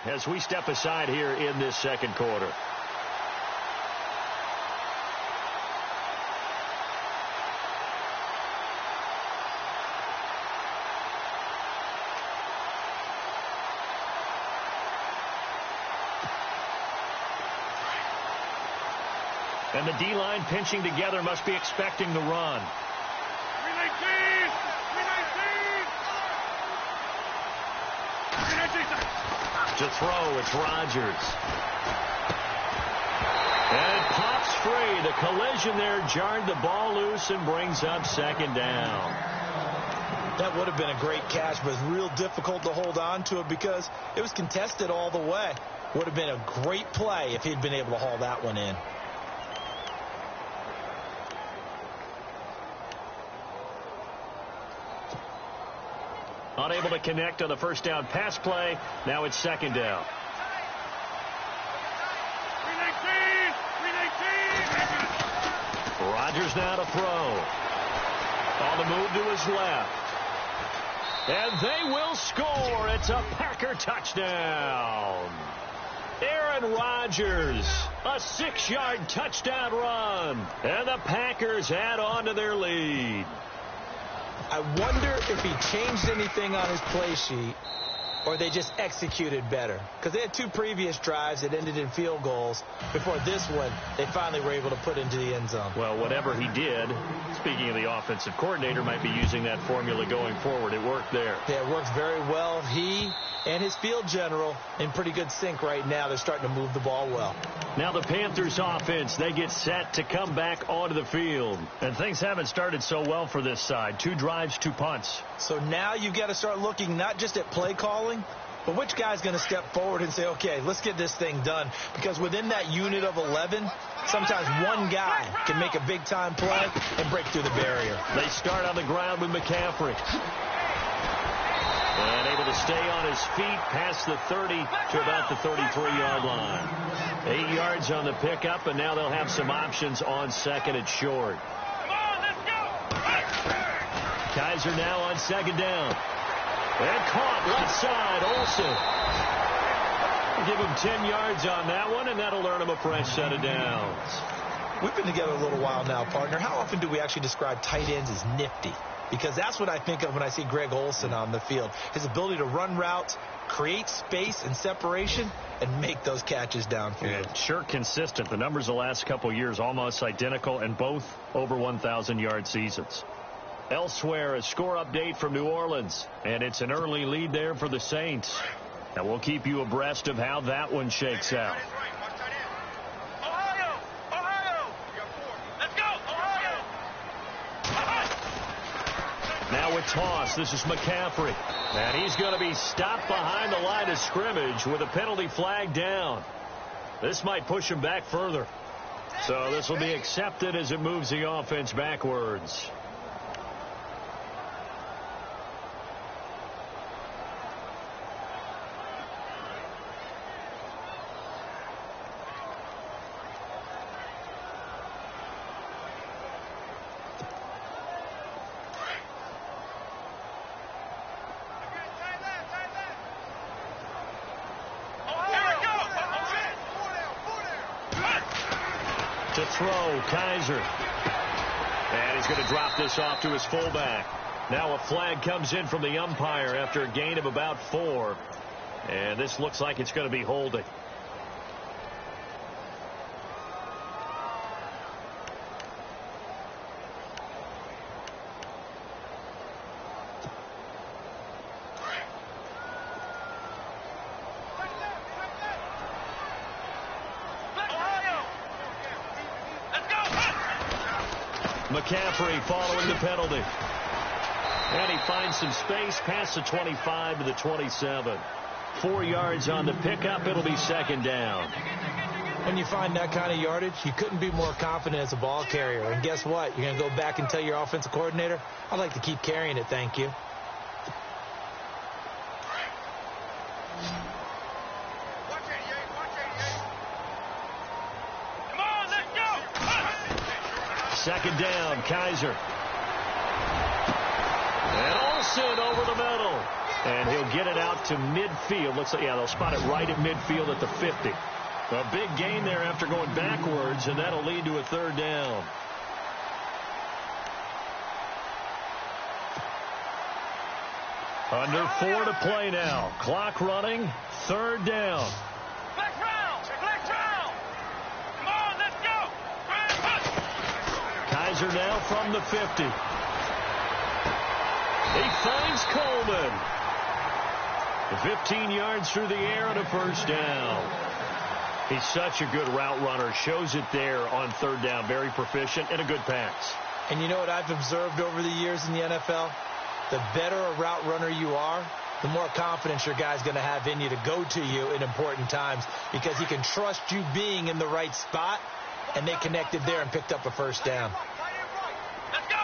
as we step aside here in this second quarter. And the D-line pinching together must be expecting the run. 319! 319! To throw, it's Rodgers. And it pops free. The collision there jarred the ball loose and brings up second down. That would have been a great catch, but it's real difficult to hold on to it because it was contested all the way. Would have been a great play if he'd been able to haul that one in. Unable to connect on the first down pass play. Now it's second down. 319! 319! Rodgers now to throw. On the move to his left. And they will score. It's a Packer touchdown. Aaron Rodgers, a 6-yard touchdown run. And the Packers add on to their lead. I wonder if he changed anything on his play sheet or they just executed better. Because they had 2 previous drives that ended in field goals. Before this one, they finally were able to put into the end zone. Well, whatever he did, speaking of the offensive coordinator, might be using that formula going forward. It worked there. Yeah, it works very well. He and his field general in pretty good sync right now. They're starting to move the ball well. Now the Panthers offense, they get set to come back onto the field. And things haven't started so well for this side. 2 drives, 2 punts. So now you've got to start looking not just at play calling, but which guy's going to step forward and say, okay, let's get this thing done. Because within that unit of 11, sometimes one guy can make a big-time play and break through the barrier. They start on the ground with McCaffrey. And able to stay on his feet past the 30 to about the 33-yard line. 8 yards on the pickup, and now they'll have some options on second and short. Come on, let's go! Kaiser now on second down. And caught left side, Olsen. Give him 10 yards on that one, and that'll earn him a fresh set of downs. We've been together a little while now, partner. How often do we actually describe tight ends as nifty? Because that's what I think of when I see Greg Olsen on the field. His ability to run routes, create space and separation, and make those catches downfield. And sure consistent. The numbers the last couple years almost identical, and both over 1,000-yard seasons. Elsewhere, a score update from New Orleans, and it's an early lead there for the Saints. And we'll keep you abreast of how that one shakes out. Ohio! Ohio! Let's go! Ohio! Now with toss, this is McCaffrey. And he's going to be stopped behind the line of scrimmage with a penalty flag down. This might push him back further. So this will be accepted as it moves the offense backwards. To throw, Kaiser. And he's going to drop this off to his fullback. Now a flag comes in from the umpire after a gain of about 4. And this looks like it's going to be holding. McCaffrey following the penalty. And he finds some space past the 25 to the 27. 4 yards on the pickup. It'll be second down. When you find that kind of yardage, you couldn't be more confident as a ball carrier. And guess what? You're going to go back and tell your offensive coordinator, I'd like to keep carrying it, thank you. Second down, Kaiser. And Olsen over the middle. And he'll get it out to midfield. Looks like, yeah, they'll spot it right at midfield at the 50. A big gain there after going backwards, and that'll lead to a third down. Under 4 to play now. Clock running. Third down. Flex round. Flex round. Come on, let's go. Kaiser now from the 50. He finds Coleman. 15 yards through the air and a first down. He's such a good route runner. Shows it there on third down. Very proficient and a good pass. And you know what I've observed over the years in the NFL? The better a route runner you are, the more confidence your guy's going to have in you to go to you in important times because he can trust you being in the right spot, and they connected there and picked up a first down. Let's go.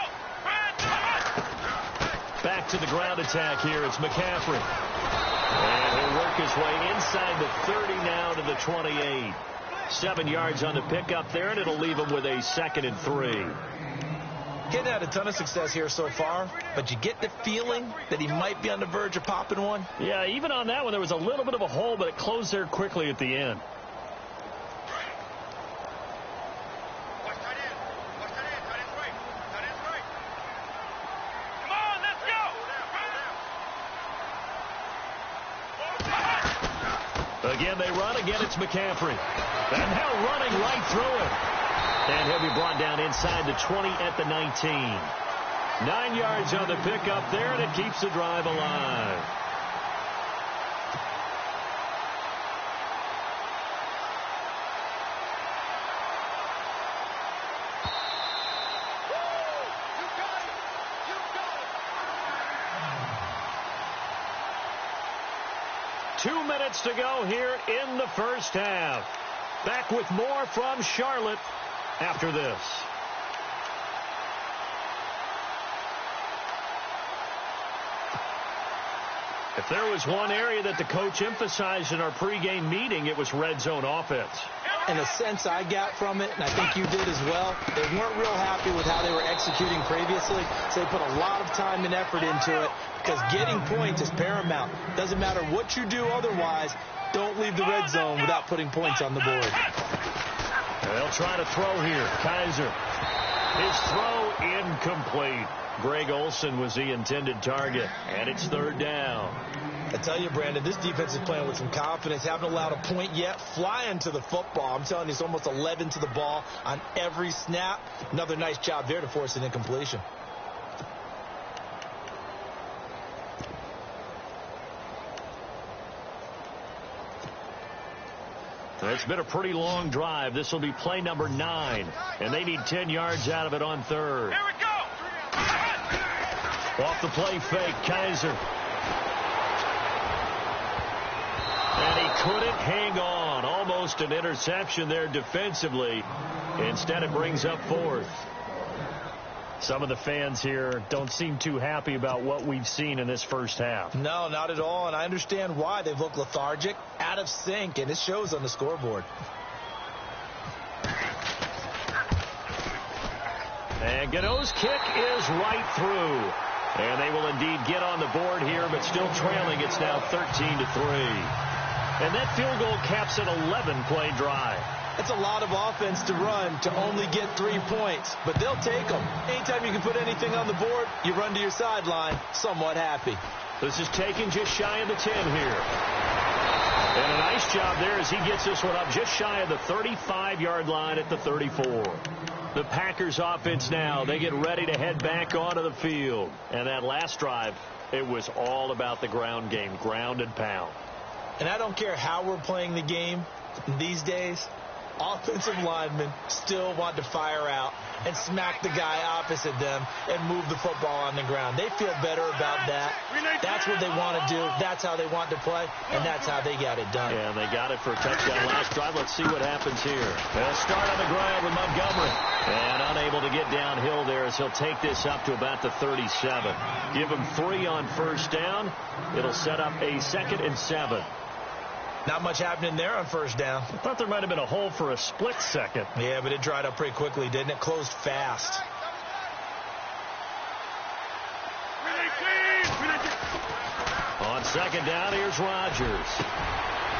Back to the ground attack here. It's McCaffrey. And he'll work his way inside the 30 now to the 28. 7 yards on the pickup there, and it'll leave him with a 2nd and 3. Getting had a ton of success here so far, but you get the feeling that he might be on the verge of popping one. Yeah, even on that one, there was a little bit of a hole, but it closed there quickly at the end. Watch that in. Watch that in. That is right. That is right. Come on, let's go. Again, they run. Again, it's McCaffrey. And now running right through it. And he'll be brought down inside the 20 at the 19. 9 yards on the pickup there, and it keeps the drive alive. You got it. 2 minutes to go here in the first half. Back with more from Charlotte after this. If there was one area that the coach emphasized in our pregame meeting, it was red zone offense. And the sense I got from it, and I think you did as well, they weren't real happy with how they were executing previously, so they put a lot of time and effort into it because getting points is paramount. Doesn't matter what you do otherwise, don't leave the red zone without putting points on the board. They'll try to throw here. Kaiser. His throw incomplete. Greg Olsen was the intended target, and it's third down. I tell you, Brandon, this defense is playing with some confidence. Haven't allowed a point yet. Flying to the football. I'm telling you, it's almost 11 to the ball on every snap. Another nice job there to force an incompletion. It's been a pretty long drive. This will be play number 9, and they need 10 yards out of it on third. Here we go. Off the play fake, Kaiser. And he couldn't hang on. Almost an interception there defensively. Instead, it brings up 4th. Some of the fans here don't seem too happy about what we've seen in this first half. No, not at all, and I understand why. They've looked lethargic, out of sync, and it shows on the scoreboard. And Gano's kick is right through. And they will indeed get on the board here, but still trailing. It's now 13-3. And that field goal caps an 11-play drive. That's a lot of offense to run to only get 3 points, but they'll take them. Anytime you can put anything on the board, you run to your sideline somewhat happy. This is taken just shy of the 10 here. And a nice job there as he gets this one up just shy of the 35-yard line at the 34. The Packers offense now, they get ready to head back onto the field. And that last drive, it was all about the ground game, ground and pound. And I don't care how we're playing the game these days, offensive linemen still want to fire out and smack the guy opposite them and move the football on the ground. They feel better about that. That's what they want to do. That's how they want to play, and that's how they got it done. Yeah, and they got it for a touchdown last drive. Let's see what happens here. They'll start on the ground with Montgomery. And unable to get downhill there as he'll take this up to about the 37. Give him 3 on first down. It'll set up a 2nd and 7. Not much happening there on first down. I thought there might have been a hole for a split second. Yeah, but it dried up pretty quickly, didn't it? Closed fast. On Second down, here's Rodgers.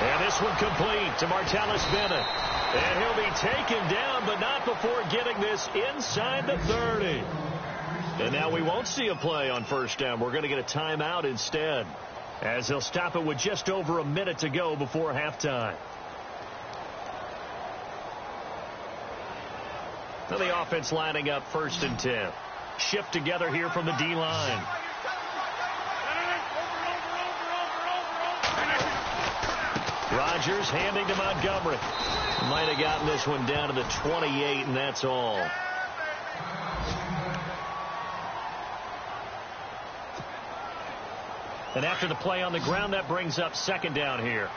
And this one complete to Martellus Bennett. And he'll be taken down, but not before getting this inside the 30. And now we won't see a play on first down. We're going to get a timeout instead, as they'll stop it with just over a minute to go before halftime. So the offense lining up 1st and 10. Shift together here from the D-line. Rodgers handing to Montgomery. Might have gotten this one down to the 28, and that's all. And after the play on the ground, that brings up second down here.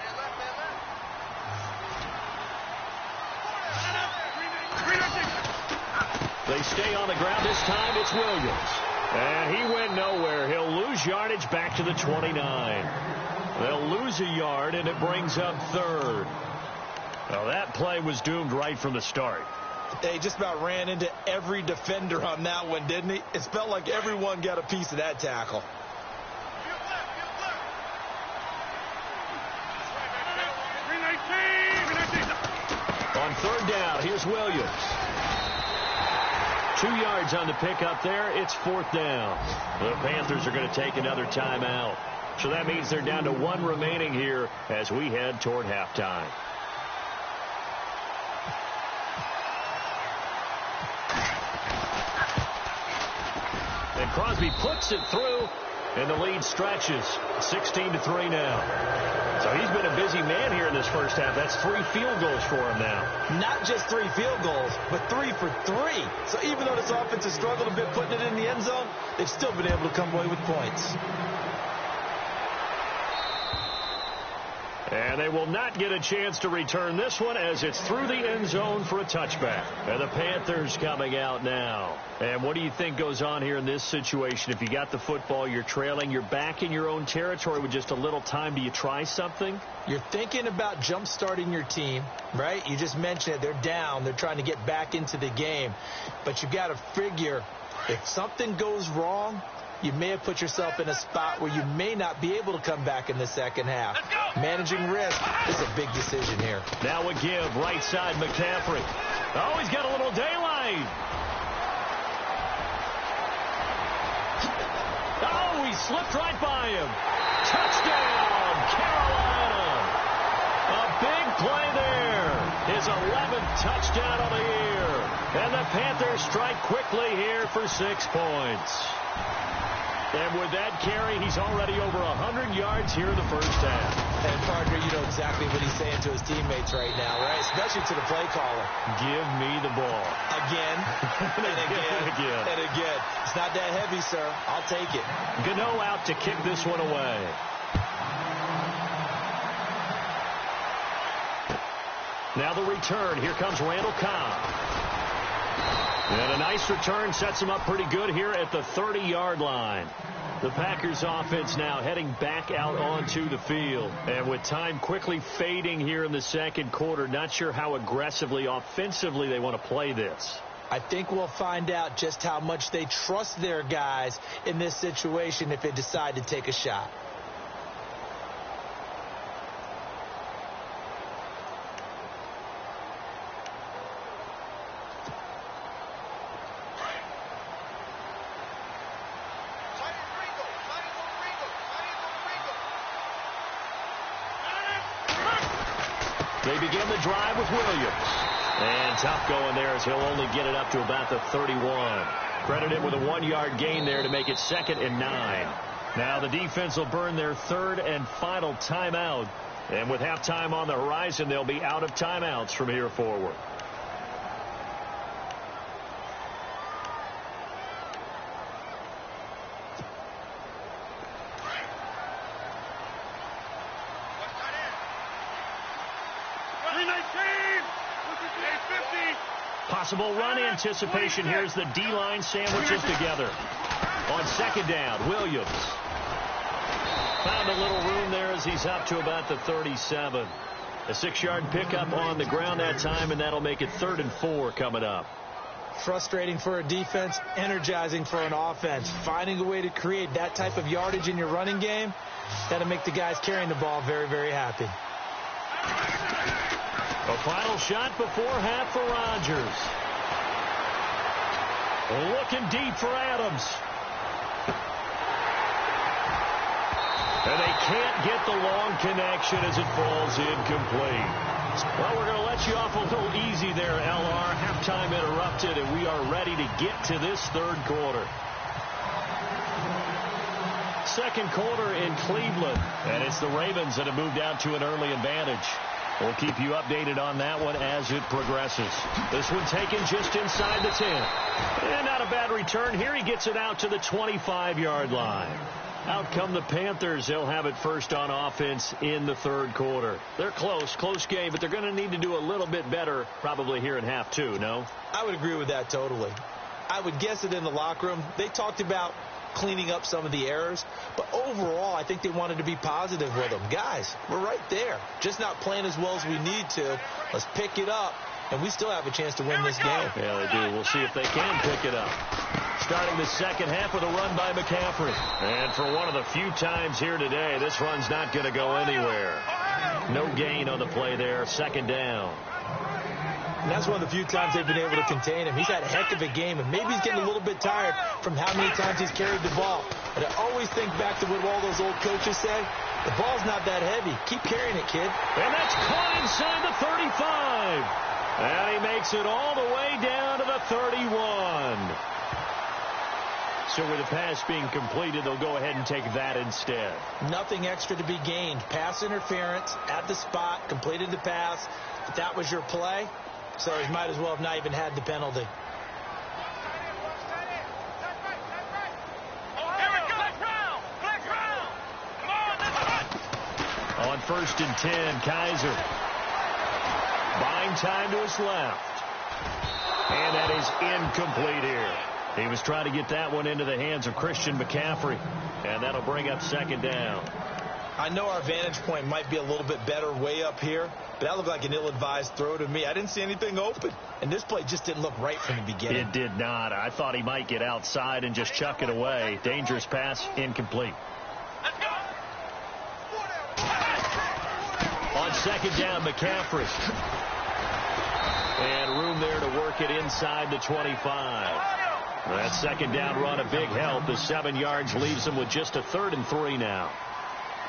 They stay on the ground. This time it's Williams. And he went nowhere. He'll lose yardage back to the 29. They'll lose a yard, and it brings up 3rd. Well, that play was doomed right from the start. They just about ran into every defender on that one, didn't he? It felt like everyone got a piece of that tackle. On 3rd down, here's Williams. 2 yards on the pickup there. It's 4th down. The Panthers are going to take another timeout. So that means they're down to 1 remaining here as we head toward halftime. And Crosby puts it through, and the lead stretches. 16-3 now. So he's been a busy man here in this first half. That's 3 field goals for him now. Not just 3 field goals, but 3 for 3. So even though this offense has struggled a bit putting it in the end zone, they've still been able to come away with points. And they will not get a chance to return this one as it's through the end zone for a touchback. And the Panthers coming out now. And what do you think goes on here in this situation? If you got the football, you're trailing, you're back in your own territory with just a little time. Do you try something? You're thinking about jump-starting your team, right? You just mentioned it. They're down. They're trying to get back into the game. But you've got to figure if something goes wrong, you may have put yourself in a spot where you may not be able to come back in the second half. Managing risk is a big decision here. Now a give, right side, McCaffrey. Oh, he's got a little daylight. Oh, he slipped right by him. Touchdown, Carolina. A big play there. His 11th touchdown of the year. And the Panthers strike quickly here for 6 points. And with that carry, he's already over 100 yards here in the first half. And, partner, you know exactly what he's saying to his teammates right now, right? Especially to the play caller. Give me the ball. Again, and again, and again. It's not that heavy, sir. I'll take it. Gano out to kick this one away. Now the return. Here comes Randall Cobb. And a nice return sets him up pretty good here at the 30-yard line. The Packers offense now heading back out onto the field. And with time quickly fading here in the second quarter, not sure how aggressively, offensively they want to play this. I think we'll find out just how much they trust their guys in this situation if they decide to take a shot. They begin the drive with Williams. And tough going there as he'll only get it up to about the 31. Credited with a 1-yard gain there to make it 2nd and 9. Now the defense will burn their 3rd and final timeout. And with halftime on the horizon, they'll be out of timeouts from here forward. Possible run anticipation. Here's the D-line sandwiches together. On 2nd down, Williams. Found a little room there as he's up to about the 37. A 6-yard pickup on the ground that time, and that'll make it 3rd and 4 coming up. Frustrating for a defense, energizing for an offense. Finding a way to create that type of yardage in your running game, Got to make the guys carrying the ball very, very happy. A final shot before half for Rodgers. Looking deep for Adams. And they can't get the long connection as it falls incomplete. Well, we're going to let you off a little easy there, LR. Halftime interrupted, and we are ready to get to this third quarter. Second quarter in Cleveland, and it's the Ravens that have moved out to an early advantage. We'll keep you updated on that one as it progresses. This one taken just inside the 10. And not a bad return here. He gets it out to the 25-yard line. Out come the Panthers. They'll have it first on offense in the third quarter. They're close game, but they're going to need to do a little bit better probably here in half two, no? I would agree with that totally. I would guess it in the locker room. They talked about cleaning up some of the errors, but overall I think they wanted to be positive with them. Guys, we're right there. Just not playing as well as we need to. Let's pick it up, and we still have a chance to win this game. Yeah, they do. We'll see if they can pick it up. Starting the second half with a run by McCaffrey. And for one of the few times here today, this run's not going to go anywhere. No gain on the play there. Second down. And that's one of the few times they've been able to contain him. He's had a heck of a game, and maybe he's getting a little bit tired from how many times he's carried the ball. But I always think back to what all those old coaches say. The ball's not that heavy. Keep carrying it, kid. And that's caught inside the 35. And he makes it all the way down to the 31. So with the pass being completed, they'll go ahead and take that instead. Nothing extra to be gained. Pass interference at the spot, completed the pass. If that was your play, so he might as well have not even had the penalty. On 1st and 10, Kaiser. Buying time to his left. And that is incomplete here. He was trying to get that one into the hands of Christian McCaffrey. And that'll bring up second down. I know our vantage point might be a little bit better way up here, but that looked like an ill-advised throw to me. I didn't see anything open. And this play just didn't look right from the beginning. It did not. I thought he might get outside and just chuck it away. Dangerous pass, incomplete. Let's go. On second down, McCaffrey. And room there to work it inside the 25. That second down run a big help. The 7 yards leaves them with just a 3rd and 3 now.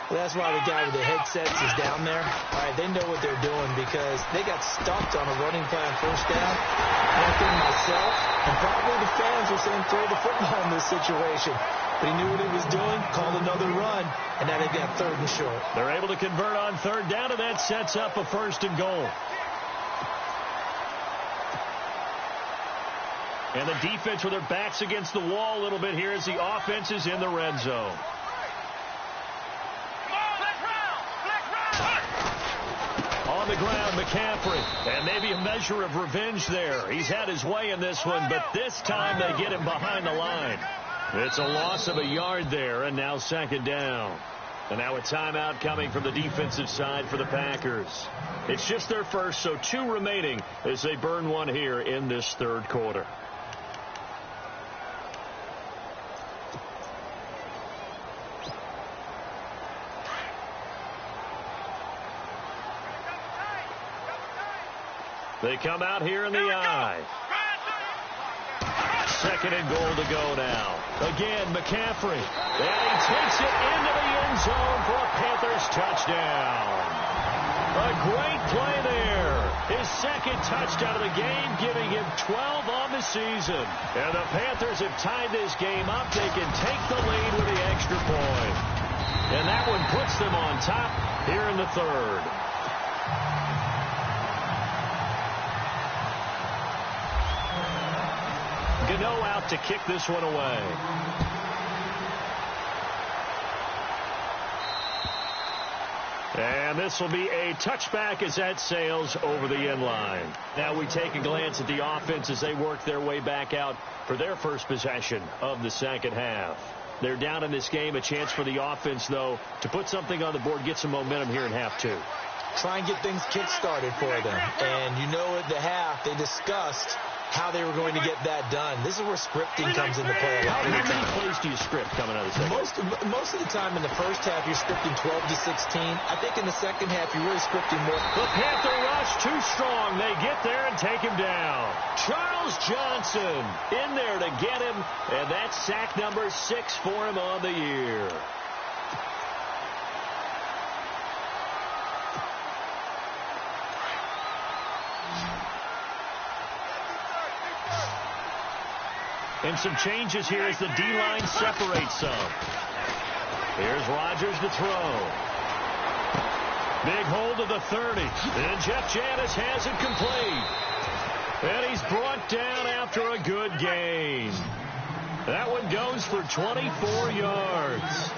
Well, that's why the guy with the headsets is down there. All right, they know what they're doing because they got stumped on a running play on first down. I think myself and probably the fans were saying throw the football in this situation. But he knew what he was doing, called another run, and now they've got 3rd and short. They're able to convert on 3rd down, and that sets up a 1st and goal. And the defense with their backs against the wall a little bit here as the offense is in the red zone. On the ground, McCaffrey. And maybe a measure of revenge there. He's had his way in this one, but this time they get him behind the line. It's a loss of a yard there, and now second down. And now a timeout coming from the defensive side for the Packers. It's just their first, so 2 remaining as they burn one here in this third quarter. They come out here in the eye. 2nd and goal to go now. Again, McCaffrey. And he takes it into the end zone for a Panthers touchdown. A great play there. His 2nd touchdown of the game, giving him 12 on the season. And the Panthers have tied this game up. They can take the lead with the extra point. And that one puts them on top here in the third. Gano out to kick this one away. And this will be a touchback as that sails over the end line. Now we take a glance at the offense as they work their way back out for their first possession of the second half. They're down in this game. A chance for the offense, though, to put something on the board, get some momentum here in half 2. Try and get things kick-started for them. And you know at the half they discussed how they were going to get that done. This is where scripting comes into play a lot of the How many time. plays do you script coming out of the second? Most of the time in the first half, you're scripting 12 to 16. I think in the second half, you're really scripting more. The Panther rush too strong. They get there and take him down. Charles Johnson in there to get him, and that's sack number 6 for him on the year. And some changes here as the D-line separates some. Here's Rodgers to throw. Big hold of the 30. And Jeff Janis has it complete. And he's brought down after a good gain. That one goes for 24 yards.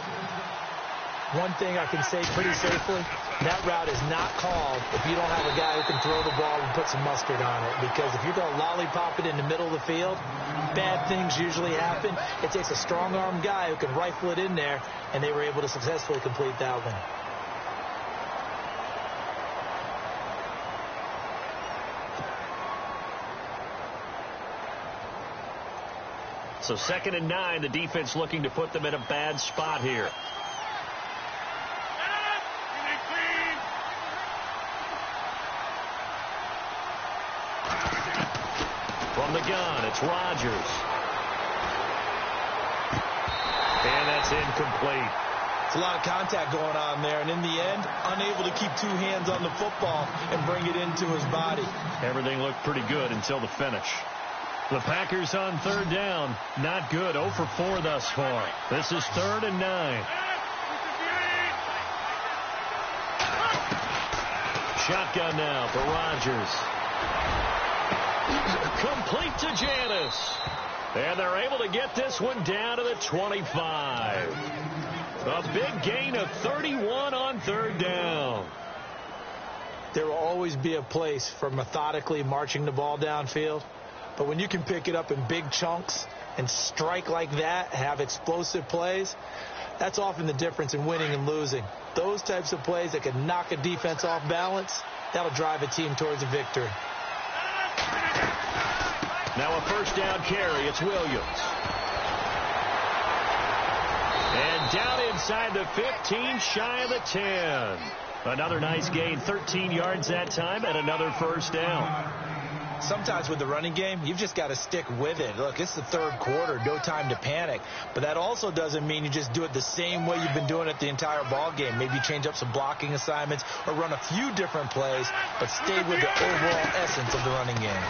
One thing I can say pretty safely, that route is not called if you don't have a guy who can throw the ball and put some mustard on it. Because if you're going to lollipop it in the middle of the field, bad things usually happen. It takes a strong-armed guy who can rifle it in there, and they were able to successfully complete that one. So 2nd and 9, the defense looking to put them in a bad spot here. From the gun, it's Rodgers. And that's incomplete. It's a lot of contact going on there, and in the end, unable to keep 2 hands on the football and bring it into his body. Everything looked pretty good until the finish. The Packers on 3rd down. Not good. 0 for 4 thus far. This is 3rd and 9. Shotgun now for Rodgers. Complete to Janis. And they're able to get this one down to the 25. A big gain of 31 on 3rd down. There will always be a place for methodically marching the ball downfield. But when you can pick it up in big chunks and strike like that, have explosive plays, that's often the difference in winning and losing. Those types of plays that can knock a defense off balance, that'll drive a team towards a victory. Now a 1st down carry. It's Williams. And down inside the 15, shy of the 10. Another nice gain, 13 yards that time, and another 1st down. Sometimes with the running game, you've just got to stick with it. Look, it's the 3rd quarter, no time to panic. But that also doesn't mean you just do it the same way you've been doing it the entire ball game. Maybe change up some blocking assignments or run a few different plays, but stay with the overall essence of the running game.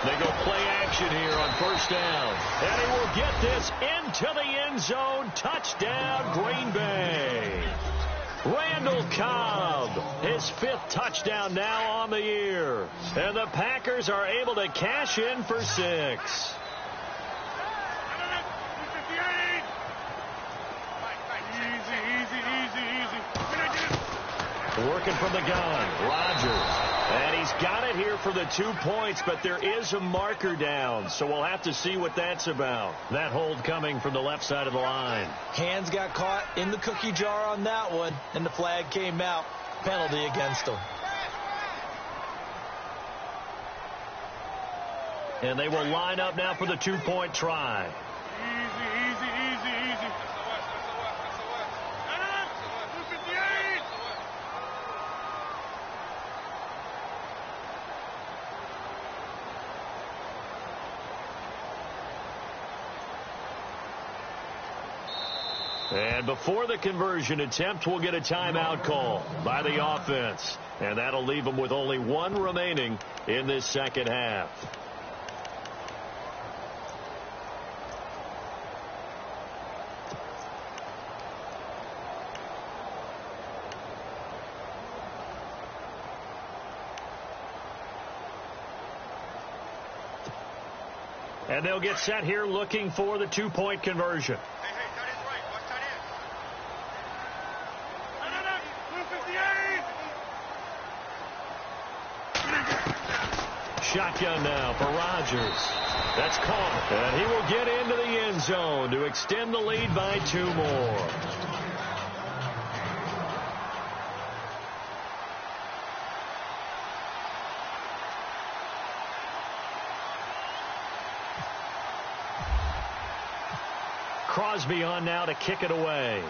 They go play action here on 1st down. And he will get this into the end zone. Touchdown, Green Bay. Randall Cobb, his 5th touchdown now on the year. And the Packers are able to cash in for 6. Working from the gun, Rodgers. And he's got it here for the 2 points, but there is a marker down, so we'll have to see what that's about. That hold coming from the left side of the line. Hands got caught in the cookie jar on that one, and the flag came out. Penalty against him. And they will line up now for the 2-point try. Easy. And before the conversion attempt, we'll get a timeout call by the offense. And that'll leave them with only 1 remaining in this 2nd half. And they'll get set here looking for the 2-point conversion. Shotgun now for Rodgers. That's caught. And he will get into the end zone to extend the lead by 2 more. Crosby on now to kick it away.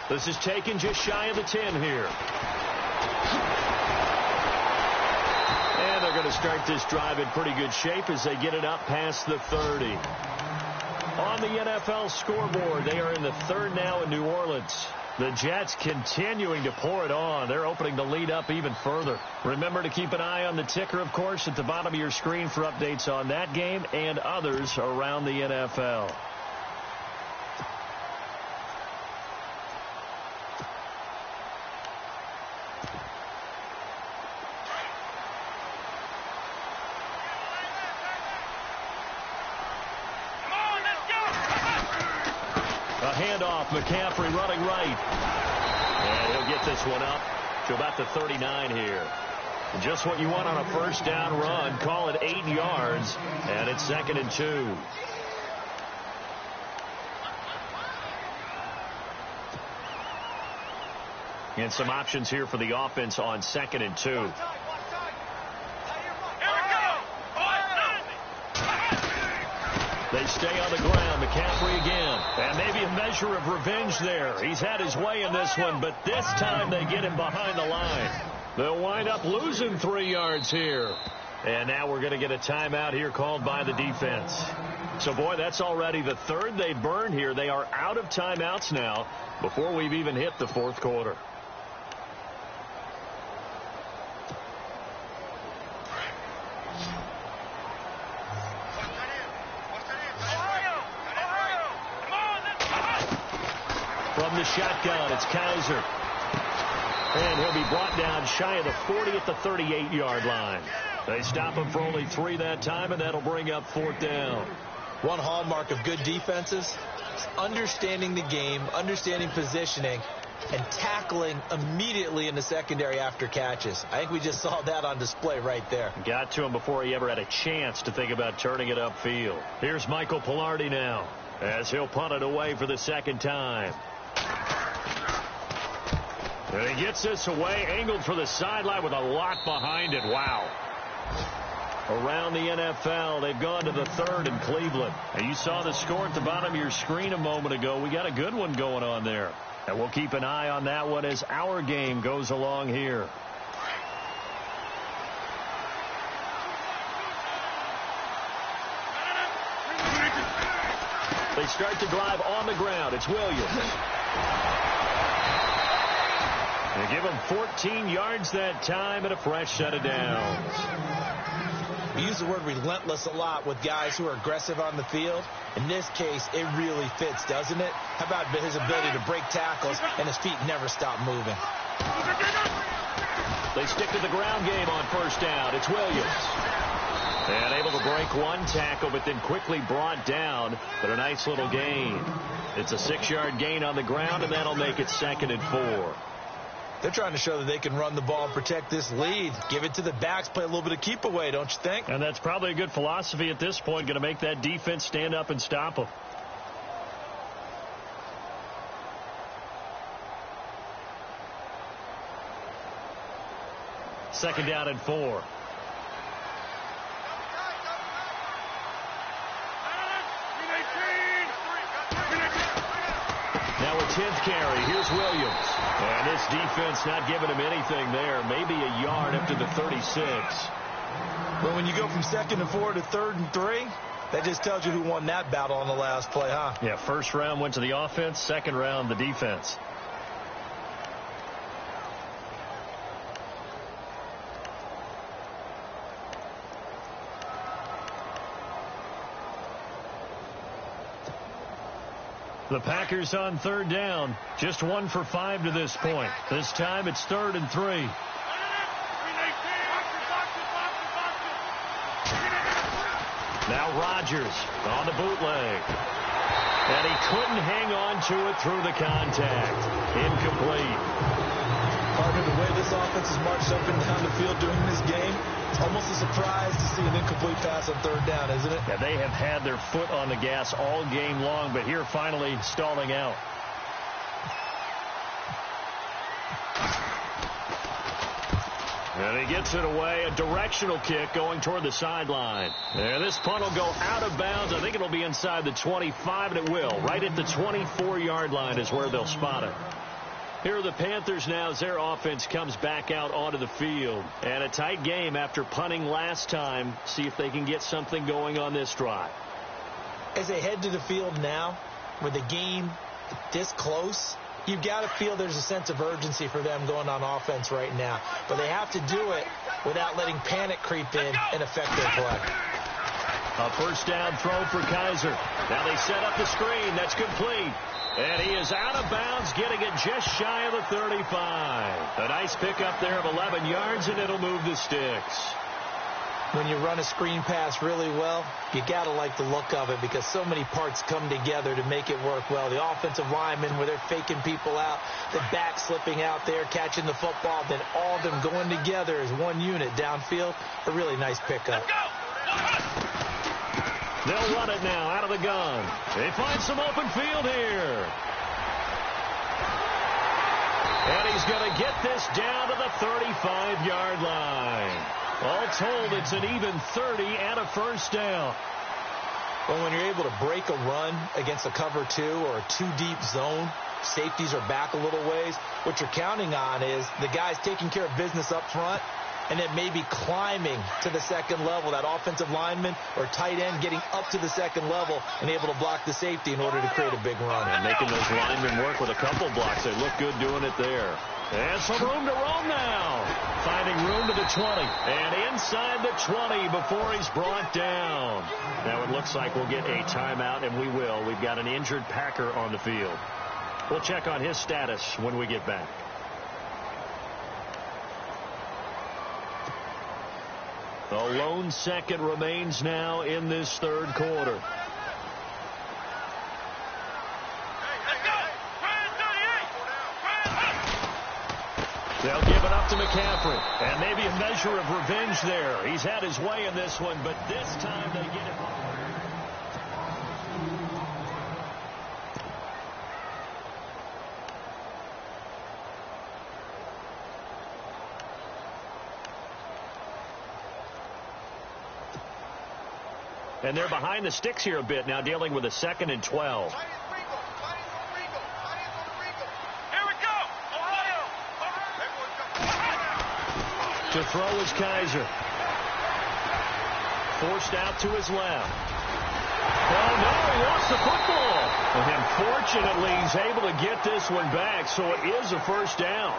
This is taken just shy of the 10 here. And they're going to start this drive in pretty good shape as they get it up past the 30. On the NFL scoreboard, they are in the third now in New Orleans. The Jets continuing to pour it on. They're opening the lead up even further. Remember to keep an eye on the ticker, of course, at the bottom of your screen for updates on that game and others around the NFL. Handoff, McCaffrey running right. And he'll get this one up to about the 39 here. Just what you want on a first down run. Call it 8 yards, and it's 2nd and 2. And some options here for the offense on 2nd and 2. They stay on the ground. McCaffrey again. And maybe a measure of revenge there. He's had his way in this one, but this time they get him behind the line. They'll wind up losing 3 yards here. And now we're going to get a timeout here called by the defense. So, boy, that's already the third they burned here. They are out of timeouts now before we've even hit the fourth quarter. From the shotgun, it's Kaiser. And he'll be brought down shy of the 40 at the 38-yard line. They stop him for only 3 that time, and that'll bring up 4th down. One hallmark of good defenses is understanding the game, understanding positioning, and tackling immediately in the secondary after catches. I think we just saw that on display right there. Got to him before he ever had a chance to think about turning it upfield. Here's Michael Pilardi now as he'll punt it away for the 2nd time. And he gets this away, angled for the sideline with a lot behind it. Wow. Around the NFL, they've gone to the 3rd in Cleveland. And you saw the score at the bottom of your screen a moment ago. We got a good one going on there. And we'll keep an eye on that one as our game goes along here. They start to drive on the ground. It's Williams. They give him 14 yards that time and a fresh set of downs. We use the word relentless a lot with guys who are aggressive on the field. In this case, it really fits, doesn't it? How about his ability to break tackles and his feet never stop moving? They stick to the ground game on first down. It's Williams. And able to break one tackle, but then quickly brought down. But a nice little gain. It's a 6-yard gain on the ground, and that'll make it 2nd and 4. They're trying to show that they can run the ball and protect this lead. Give it to the backs, play a little bit of keep away, don't you think? And that's probably a good philosophy at this point, going to make that defense stand up and stop them. Second down and 4. Now a 10th carry. Here's Williams. And this defense not giving him anything there. Maybe a yard up to the 36. But when you go from 2nd and 4 to 3rd and 3, that just tells you who won that battle on the last play, huh? Yeah, first round went to the offense. Second round, the defense. The Packers on 3rd down. Just 1 for 5 to this point. This time it's 3rd and 3. Now Rodgers on the bootleg. And he couldn't hang on to it through the contact. Incomplete. Partner, the way this offense has marched up and down the field during this game, it's almost a surprise to see an incomplete pass on 3rd down, isn't it? Yeah, they have had their foot on the gas all game long, but here finally stalling out. And he gets it away, a directional kick going toward the sideline. And this punt will go out of bounds. I think it'll be inside the 25, and it will. Right at the 24-yard line is where they'll spot it. Here are the Panthers now as their offense comes back out onto the field. And a tight game after punting last time. See if they can get something going on this drive. As they head to the field now, with the game this close, you've got to feel there's a sense of urgency for them going on offense right now. But they have to do it without letting panic creep in and affect their play. A first down throw for Kaiser. Now they set up the screen. That's complete. And he is out of bounds, getting it just shy of the 35. A nice pickup there of 11 yards, and it'll move the sticks. When you run a screen pass really well, you got to like the look of it because so many parts come together to make it work well. The offensive linemen, where they're faking people out, the back slipping out there, catching the football, then all of them going together as one unit downfield. A really nice pickup. They'll run it now out of the gun. They find some open field here. And he's going to get this down to the 35-yard line. All told, it's an even 30 and a first down. Well, when you're able to break a run against a cover 2 or a 2-deep zone, safeties are back a little ways. What you're counting on is the guys taking care of business up front and then maybe climbing to the second level, that offensive lineman or tight end getting up to the second level and able to block the safety in order to create a big run. And making those linemen work with a couple blocks. They look good doing it there. And some room to roam now. Finding room to the 20. And inside the 20 before he's brought down. Now it looks like we'll get a timeout, and we will. We've got an injured Packer on the field. We'll check on his status when we get back. The lone second remains now in this third quarter. They'll give it up to McCaffrey. And maybe a measure of revenge there. He's had his way in this one, but this time they get it. And they're behind the sticks here a bit now, dealing with a 2nd and 12. To throw is Kaiser. Forced out to his left. Oh, no, he lost the football. And fortunately, he's able to get this one back, so it is a first down.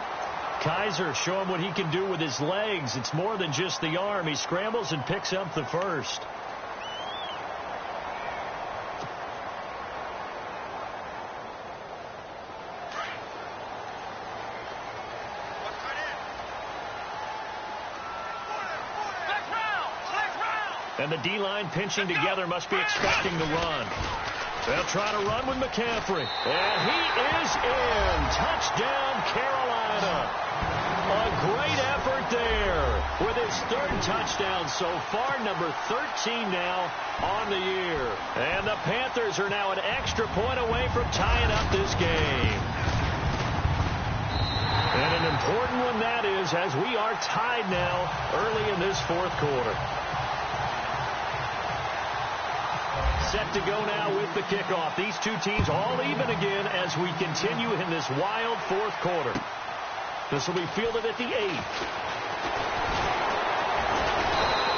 Kaiser showing what he can do with his legs. It's more than just the arm. He scrambles and picks up the first. And the D-line pinching together must be expecting the run. They'll try to run with McCaffrey. And he is in. Touchdown, Carolina. A great effort there with his 3rd touchdown so far, number 13 now on the year. And the Panthers are now an extra point away from tying up this game. And an important one that is, as we are tied now early in this 4th quarter. Set to go now with the kickoff. These two teams all even again as we continue in this wild 4th quarter. This will be fielded at the 8th.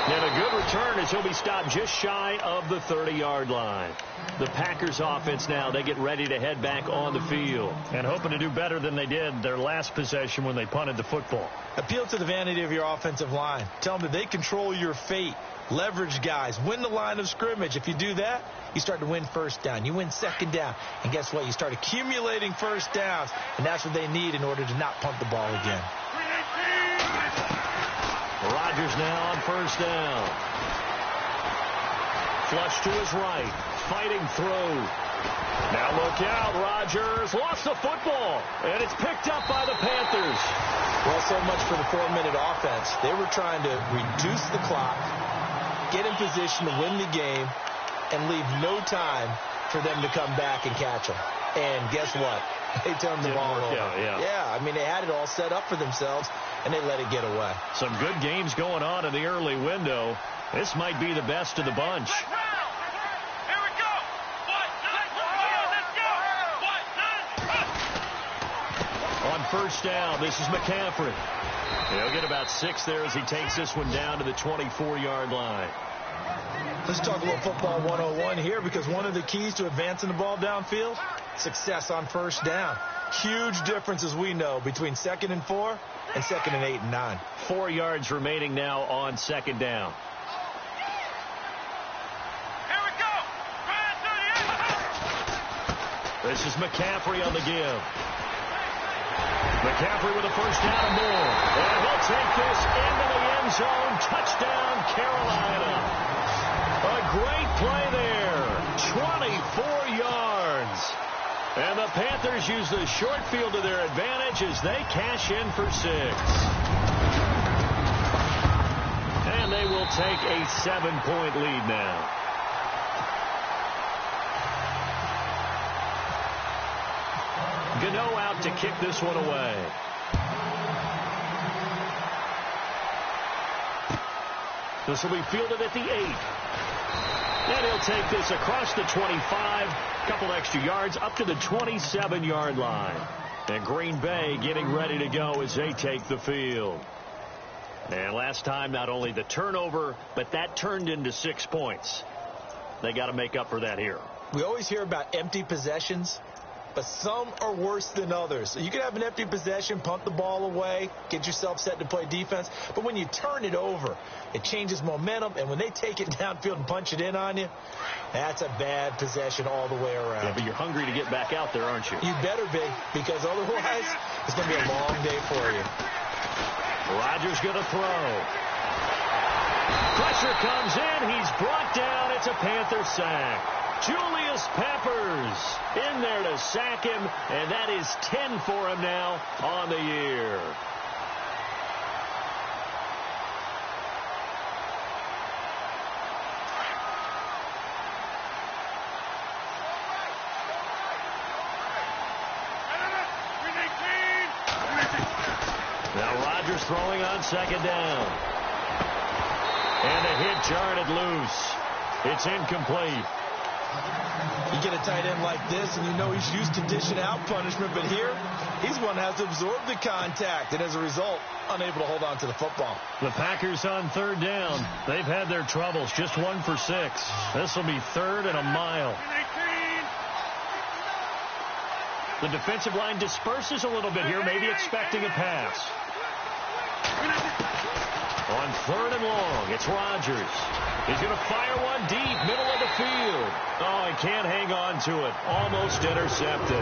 And a good return as he'll be stopped just shy of the 30-yard line. The Packers offense now, they get ready to head back on the field and hoping to do better than they did their last possession when they punted the football. Appeal to the vanity of your offensive line. Tell them that they control your fate. Leverage guys. Win the line of scrimmage. If you do that, you start to win first down. You win second down. And guess what? You start accumulating first downs. And that's what they need in order to not punt the ball again. Rodgers now on first down. Flush to his right. Fighting through. Now look out. Rodgers lost the football. And it's picked up by the Panthers. Well, so much for the 4-minute offense. They were trying to reduce the clock, get in position to win the game, and leave no time for them to come back and catch them. And guess what? They turned the ball over. Yeah, I mean, they had it all set up for themselves, and they let it get away. Some good games going on in the early window. This might be the best of the bunch. Here we go. On first down, this is McCaffrey. He'll get about 6 there as he takes this one down to the 24-yard line. Let's talk a little football 101 here, because one of the keys to advancing the ball downfield, success on first down. Huge difference, as we know, between 2nd and 4 and 2nd and 8 and 9. 4 yards remaining now on 2nd down. Here we go. This is McCaffrey on the give. McCaffrey with a first down and more. And he'll take this into the end zone. Touchdown, Carolina. A great play there. 24 yards. And the Panthers use the short field to their advantage as they cash in for 6. And they will take a 7-point lead now. Gano out to kick this one away. This will be fielded at the 8. And he'll take this across the 25, a couple extra yards, up to the 27-yard line. And Green Bay getting ready to go as they take the field. And last time, not only the turnover, but that turned into 6 points. They got to make up for that here. We always hear about empty possessions, but some are worse than others. So you can have an empty possession, punt the ball away, get yourself set to play defense. But when you turn it over, it changes momentum. And when they take it downfield and punch it in on you, that's a bad possession all the way around. Yeah, but you're hungry to get back out there, aren't you? You better be, because otherwise it's going to be a long day for you. Rodgers going to throw. Pressure comes in. He's brought down. It's a Panther sack. Julius Peppers in there to sack him, and that is 10 for him now on the year. Now Rodgers throwing on 2nd down. And a hit jarred loose. It's incomplete. You get a tight end like this, and you know he's used to dishing out punishment, but here, he's one that has to absorb the contact, and as a result, unable to hold on to the football. The Packers on 3rd down. They've had their troubles, just 1 for 6. This will be 3rd and a mile. The defensive line disperses a little bit here, maybe expecting a pass. On 3rd and long, it's Rodgers. He's going to fire one deep, middle of the field. Oh, he can't hang on to it. Almost intercepted.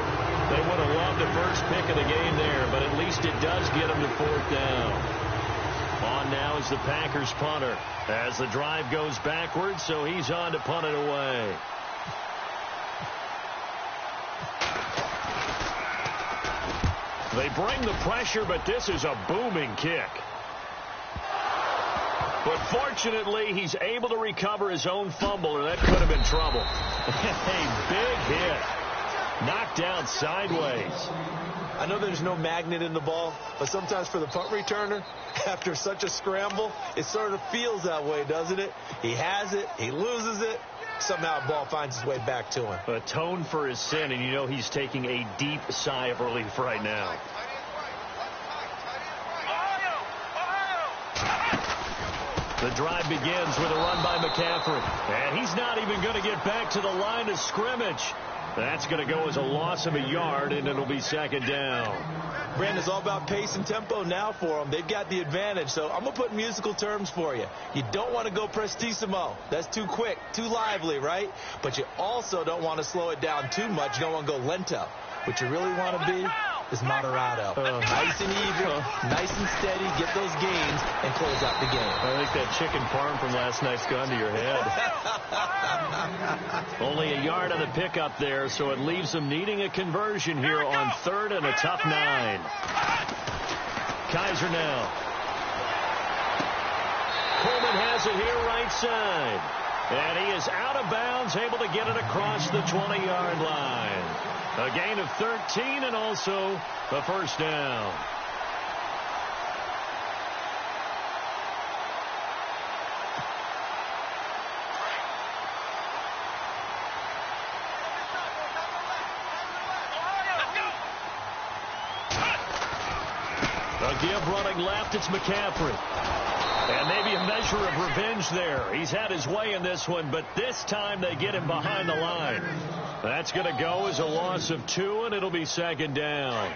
They would have loved the first pick of the game there, but at least it does get him to 4th down. On now is the Packers punter as the drive goes backwards, so he's on to punt it away. They bring the pressure, but this is a booming kick. But fortunately, he's able to recover his own fumble, and that could have been trouble. A big hit. Knocked down sideways. I know there's no magnet in the ball, but sometimes for the punt returner, after such a scramble, it sort of feels that way, doesn't it? He has it, he loses it, somehow the ball finds its way back to him. Atone for his sin, and you know he's taking a deep sigh of relief right now. The drive begins with a run by McCaffrey. And he's not even going to get back to the line of scrimmage. That's going to go as a loss of a yard, and it'll be 2nd down. Brandon, it's all about pace and tempo now for them. They've got the advantage, so I'm going to put musical terms for you. You don't want to go prestissimo. That's too quick, too lively, right? But you also don't want to slow it down too much. You don't want to go lento. What you really want to be is moderato. Nice and even, nice and steady, get those gains, and close out the game. I think that chicken parm from last night's gone to your head. Only a yard on the pickup there, so it leaves them needing a conversion here on 3rd and a tough 9. Kaiser now. Coleman has it here right side. And he is out of bounds, able to get it across the 20-yard line. A gain of 13 and also a first down. A give running left, it's McCaffrey. And maybe a measure of revenge there. He's had his way in this one, but this time they get him behind the line. That's going to go as a loss of 2, and it'll be second down.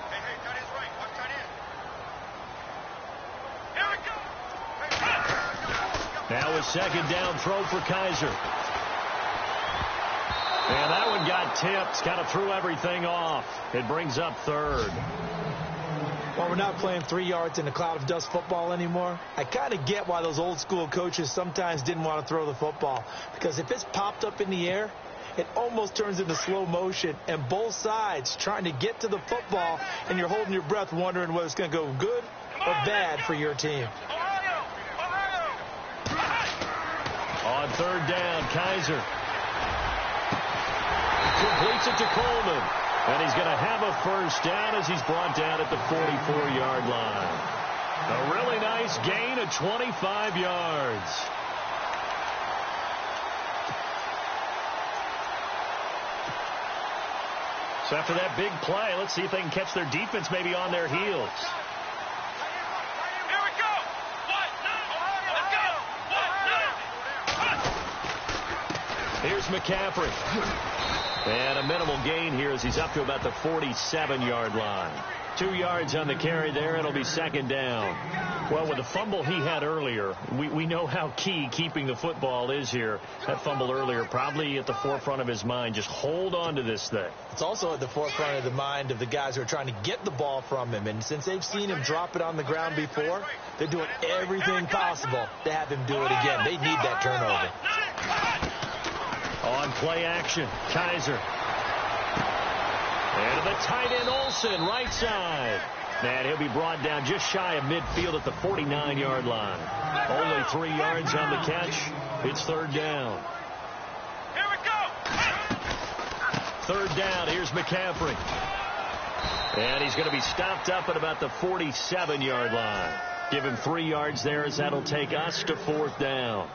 Hey, tight end's right. Watch tight end. Here we go. Now a second down throw for Kaiser. And that one got tipped. Kind of threw everything off. It brings up third. Well, we're not playing 3 yards in a cloud of dust football anymore. I kind of get why those old school coaches sometimes didn't want to throw the football. Because if it's popped up in the air, it almost turns into slow motion. And both sides trying to get to the football, and you're holding your breath wondering whether it's going to go good or bad for your team. On third down, Kaiser completes it to Coleman. And he's going to have a first down as he's brought down at the 44-yard line. A really nice gain of 25 yards. So after that big play, let's see if they can catch their defense maybe on their heels. Here we go. Let's go. Here's McCaffrey. And a minimal gain here as he's up to about the 47-yard line. 2 yards on the carry there. It'll be second down. Well, with the fumble he had earlier, we know how key keeping the football is here. That fumble earlier probably at the forefront of his mind. Just hold on to this thing. It's also at the forefront of the mind of the guys who are trying to get the ball from him. And since they've seen him drop it on the ground before, they're doing everything possible to have him do it again. They need that turnover. On play action, Kaiser. And to the tight end, Olsen, right side. And he'll be brought down just shy of midfield at the 49-yard line. Only 3 yards on the catch. It's third down. Here we go. Third down, here's McCaffrey. And he's going to be stopped up at about the 47-yard line. Give him 3 yards there as that'll take us to fourth down.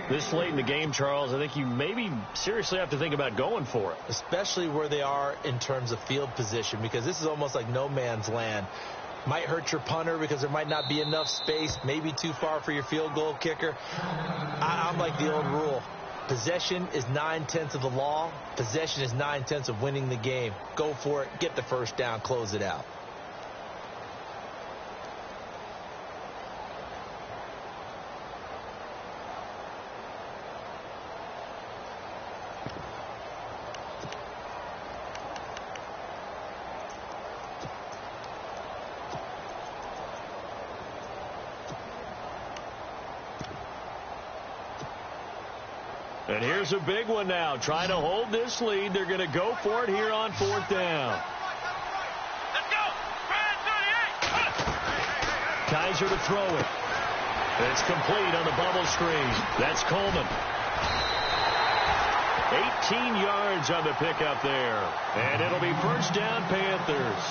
This late in the game, Charles, I think you maybe seriously have to think about going for it. Especially where they are in terms of field position, because this is almost like no man's land. Might hurt your punter because there might not be enough space, maybe too far for your field goal kicker. I'm like the old rule. Possession is 9/10 of the law. Possession is 9/10 of winning the game. Go for it. Get the first down. Close it out. And here's a big one now. Trying to hold this lead. They're going to go for it here on fourth down. Let's go. 38. Kaiser to throw it. It's complete on the bubble screen. That's Coleman. 18 yards on the pickup there. And it'll be first down, Panthers.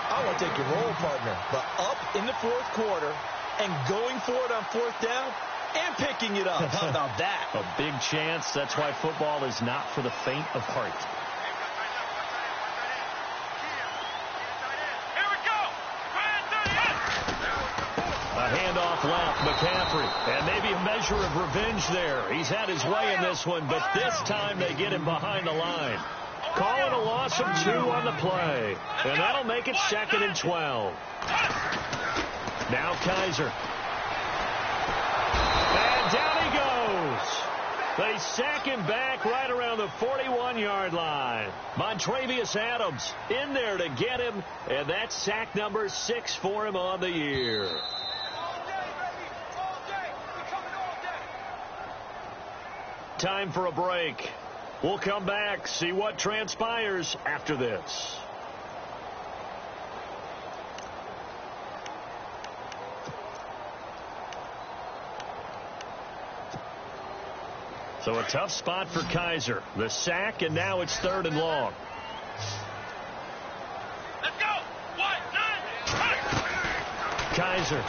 I want to take your role, partner, but up in the fourth quarter and going for it on fourth down and picking it up. How about that? A big chance. That's why football is not for the faint of heart. Here we go. A handoff left, McCaffrey. And maybe a measure of revenge there. He's had his way in this one, but this time they get him behind the line. Calling a loss of 2 on the play. And that'll make it second and 12. Now Kaiser. And down he goes. They sack him back right around the 41-yard line. Montrevious Adams in there to get him. And that's sack number 6 for him on the year. Time for a break. We'll come back, see what transpires after this. So a tough spot for Kaiser. The sack, and now it's 3rd and long. Let's go. 1-9. Kaiser.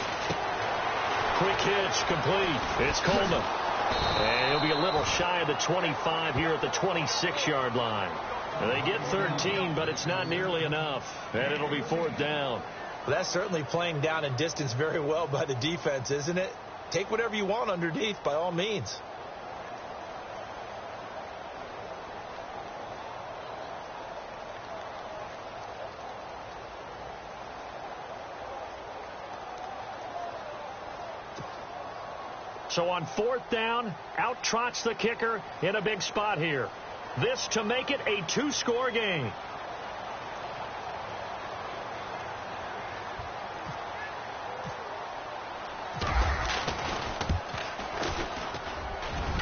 Quick hitch, complete. It's Coleman. And he'll be a little shy of the 25 here at the 26-yard line. They get 13, but it's not nearly enough. And it'll be 4th down. Well, that's certainly playing down in distance very well by the defense, isn't it? Take whatever you want underneath, by all means. So on 4th down, out trots the kicker in a big spot here. This to make it a 2-score game.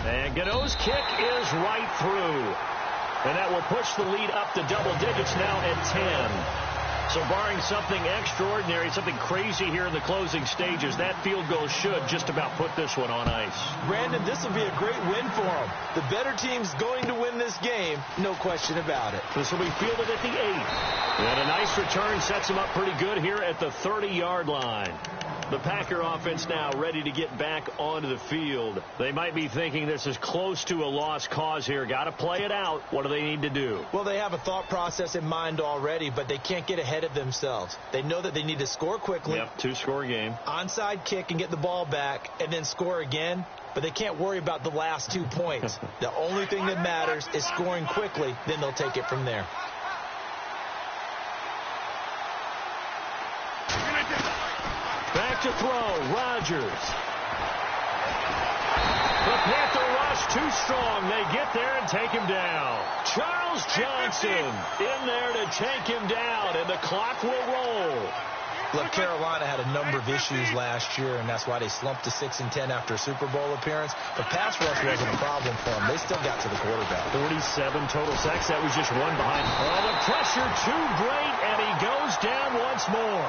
And Gano's kick is right through. And that will push the lead up to double digits now at 10. So barring something extraordinary, something crazy here in the closing stages, that field goal should just about put this one on ice. Brandon, this will be a great win for them. The better team's going to win this game, no question about it. This will be fielded at the 8. And a nice return sets them up pretty good here at the 30-yard line. The Packer offense now ready to get back onto the field. They might be thinking this is close to a lost cause here. Got to play it out. What do they need to do? Well, they have a thought process in mind already, but they can't get ahead of themselves. They know that they need to score quickly. Yep, 2-score game. Onside kick and get the ball back and then score again. But they can't worry about the last 2 points. The only thing that matters is scoring quickly. Then they'll take it from there. Back to throw, Rodgers. The Panther rush too strong. They get there and take him down. Charles Johnson in there to take him down, and the clock will roll. Look, Carolina had a number of issues last year, and that's why they slumped to 6-10 after a Super Bowl appearance. The pass rush wasn't a problem for them. They still got to the quarterback. 47 total sacks. That was just one behind. Oh, the pressure too great, and he goes down once more.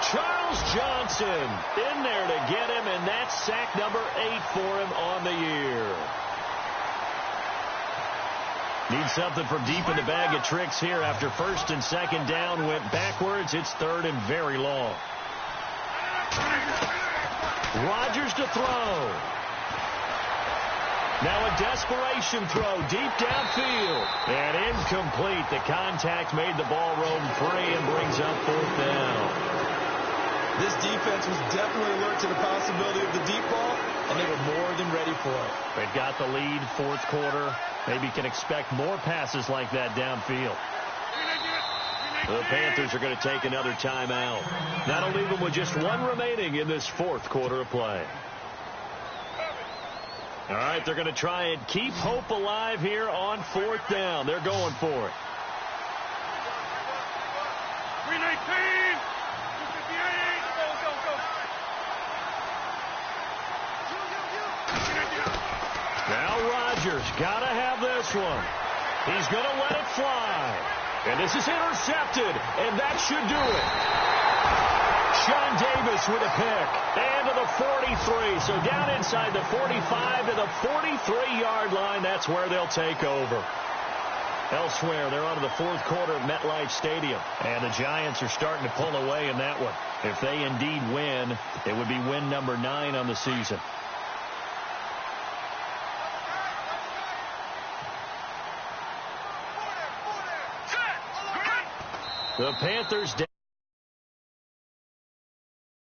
Charles Johnson in there to get him, and that's sack number 8 for him on the year. Need something from deep in the bag of tricks here. After 1st and 2nd down went backwards, it's 3rd and very long. Rodgers to throw. Now a desperation throw deep downfield. And incomplete. The contact made the ball roam free and brings up 4th down. This defense was definitely alert to the possibility of the deep ball, and they were more than ready for it. They've got the lead, 4th quarter. Maybe can expect more passes like that downfield. The Panthers are going to take another timeout. That'll leave them with just one remaining in this 4th quarter of play. All right, they're going to try and keep hope alive here on 4th down. They're going for it. 319. Now Rodgers got to have this one. He's going to let it fly. And this is intercepted, and that should do it. Sean Davis with a pick. And to the 43. So down inside the 45 to the 43-yard line. That's where they'll take over. Elsewhere, they're on to the 4th quarter of MetLife Stadium. And the Giants are starting to pull away in that one. If they indeed win, it would be win number 9 on the season. The Panthers